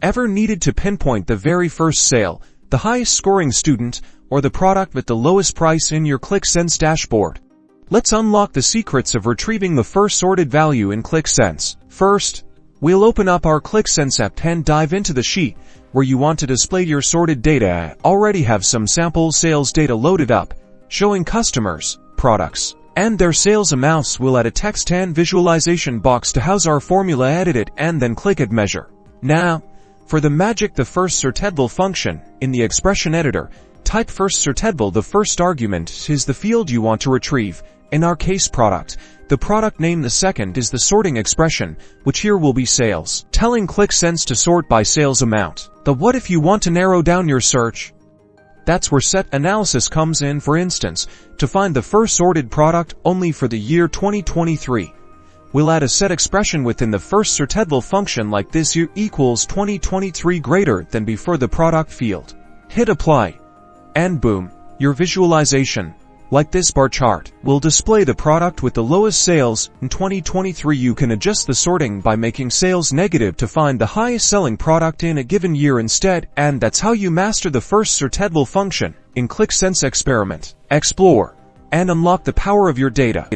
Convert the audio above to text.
Ever needed to pinpoint the very first sale, the highest scoring student, or the product with the lowest price in your Qlik Sense dashboard? Let's unlock the secrets of retrieving the first sorted value in Qlik Sense. First, we'll open up our Qlik Sense app and dive into the sheet where you want to display your sorted data. I already have some sample sales data loaded up, showing customers, products, and their sales amounts. We'll add a text and visualization box to house our formula, edit it, and then click Add Measure. Now, for the magic, the FirstSortedValue function. In the expression editor, type FirstSortedValue. The first argument is the field you want to retrieve, in our case product. The product name. The second is the sorting expression, which here will be sales, telling Qlik Sense to sort by sales amount. The what if you want to narrow down your search. That's where set analysis comes in. For instance, to find the first sorted product only for the year 2023. We'll add a set expression within the FirstSortedValue function like this: year equals 2023 greater than before the product field. Hit apply. And boom, your visualization, like this bar chart, will display the product with the lowest sales in 2023. You can adjust the sorting by making sales negative to find the highest selling product in a given year instead, and that's how you master the FirstSortedValue function in Qlik Sense. Experiment, explore, and unlock the power of your data.